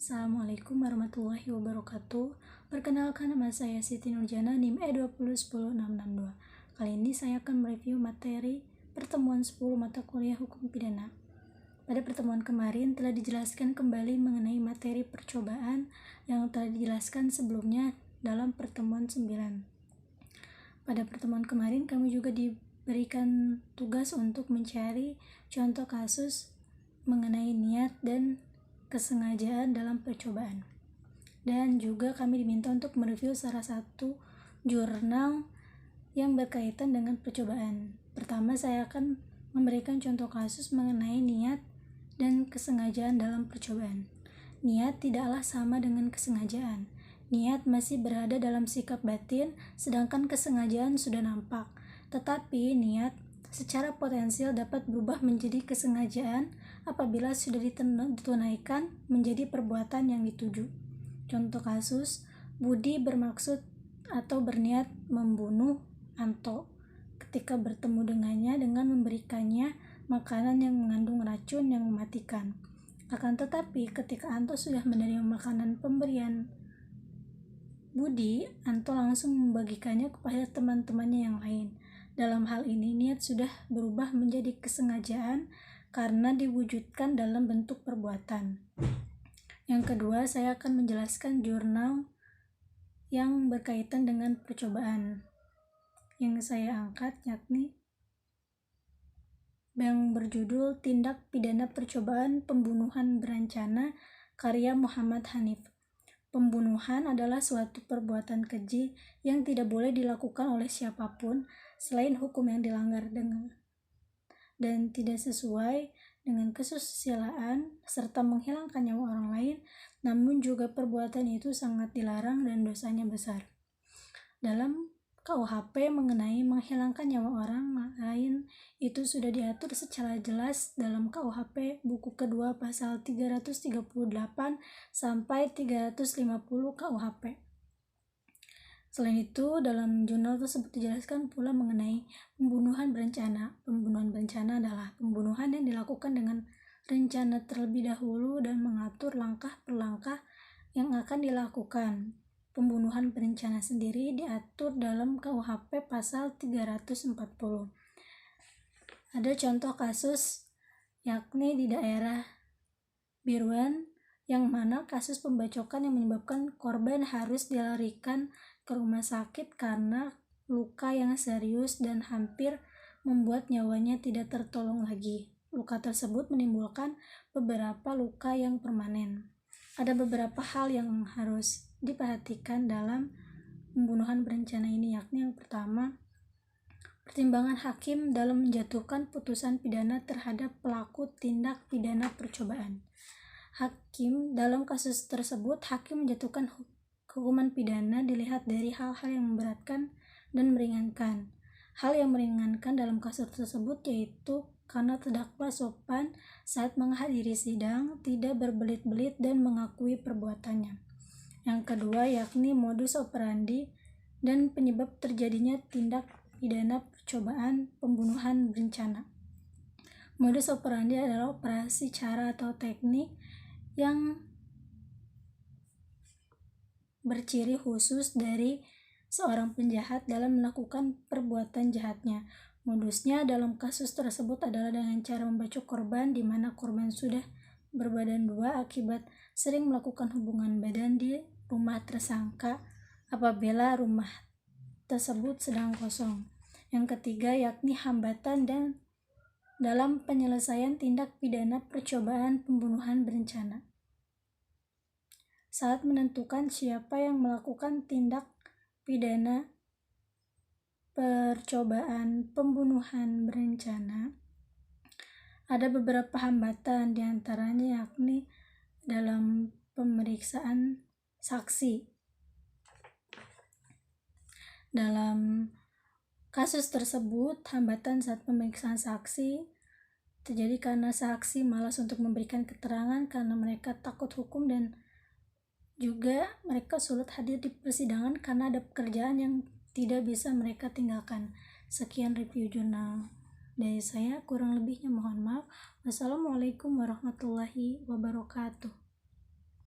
Assalamualaikum warahmatullahi wabarakatuh. Perkenalkan, nama saya Siti Nurjana, NIM E20100662. Kali ini saya akan mereview materi pertemuan 10 mata kuliah hukum pidana. Pada pertemuan kemarin telah dijelaskan kembali mengenai materi percobaan yang telah dijelaskan sebelumnya dalam pertemuan 9. Pada pertemuan kemarin kami juga diberikan tugas untuk mencari contoh kasus mengenai niat dan kesengajaan dalam percobaan, dan juga kami diminta untuk mereview salah satu jurnal yang berkaitan dengan percobaan. Pertama, saya akan memberikan contoh kasus mengenai niat dan kesengajaan dalam percobaan. Niat tidaklah sama dengan kesengajaan. Niat masih berada dalam sikap batin, sedangkan kesengajaan sudah nampak. Tetapi niat secara potensial dapat berubah menjadi kesengajaan apabila sudah ditunaikan menjadi perbuatan yang dituju. Contoh kasus, Budi bermaksud atau berniat membunuh Anto ketika bertemu dengannya dengan memberikannya makanan yang mengandung racun yang mematikan. Akan tetapi ketika Anto sudah menerima makanan pemberian Budi, Anto langsung membagikannya kepada teman-temannya yang lain. Dalam hal ini, niat sudah berubah menjadi kesengajaan karena diwujudkan dalam bentuk perbuatan. Yang kedua, saya akan menjelaskan jurnal yang berkaitan dengan percobaan yang saya angkat, yakni yang berjudul Tindak Pidana Percobaan Pembunuhan Berencana karya Muhammad Hanif. Pembunuhan adalah suatu perbuatan keji yang tidak boleh dilakukan oleh siapapun selain hukum yang dilanggar dan tidak sesuai dengan kesusilaan serta menghilangkan nyawa orang lain, namun juga perbuatan itu sangat dilarang dan dosanya besar. Dalam KUHP mengenai menghilangkan nyawa orang lain itu sudah diatur secara jelas dalam KUHP buku kedua pasal 338 sampai 350 KUHP. Selain itu, dalam jurnal tersebut dijelaskan pula mengenai pembunuhan berencana. Pembunuhan berencana adalah pembunuhan yang dilakukan dengan rencana terlebih dahulu dan mengatur langkah per langkah yang akan dilakukan. Pembunuhan berencana sendiri diatur dalam KUHP pasal 340. Ada contoh kasus yakni di daerah Biruan, yang mana kasus pembacokan yang menyebabkan korban harus dilarikan ke rumah sakit karena luka yang serius dan hampir membuat nyawanya tidak tertolong lagi. Luka tersebut menimbulkan beberapa luka yang permanen. Ada beberapa hal yang harus diperhatikan dalam pembunuhan berencana ini, yakni yang pertama, pertimbangan hakim dalam menjatuhkan putusan pidana terhadap pelaku tindak pidana percobaan. Hakim dalam kasus tersebut, hakim menjatuhkan hukuman pidana dilihat dari hal-hal yang memberatkan dan meringankan. Hal yang meringankan dalam kasus tersebut yaitu karena terdakwa sopan saat menghadiri sidang, tidak berbelit-belit dan mengakui perbuatannya. Yang kedua yakni modus operandi dan penyebab terjadinya tindak pidana percobaan pembunuhan berencana. Modus operandi adalah operasi, cara atau teknik yang berciri khusus dari seorang penjahat dalam melakukan perbuatan jahatnya. Modusnya dalam kasus tersebut adalah dengan cara membacok korban, di mana korban sudah berbadan dua akibat sering melakukan hubungan badan di rumah tersangka apabila rumah tersebut sedang kosong. Yang ketiga yakni hambatan dan dalam penyelesaian tindak pidana percobaan pembunuhan berencana. Saat menentukan siapa yang melakukan tindak pidana percobaan pembunuhan berencana, ada beberapa hambatan, diantaranya yakni dalam pemeriksaan saksi. Dalam kasus tersebut, hambatan saat pemeriksaan saksi terjadi karena saksi malas untuk memberikan keterangan karena mereka takut hukum, dan juga mereka sulit hadir di persidangan karena ada pekerjaan yang tidak bisa mereka tinggalkan. Sekian review jurnal dari saya, kurang lebihnya mohon maaf. Wassalamualaikum warahmatullahi wabarakatuh.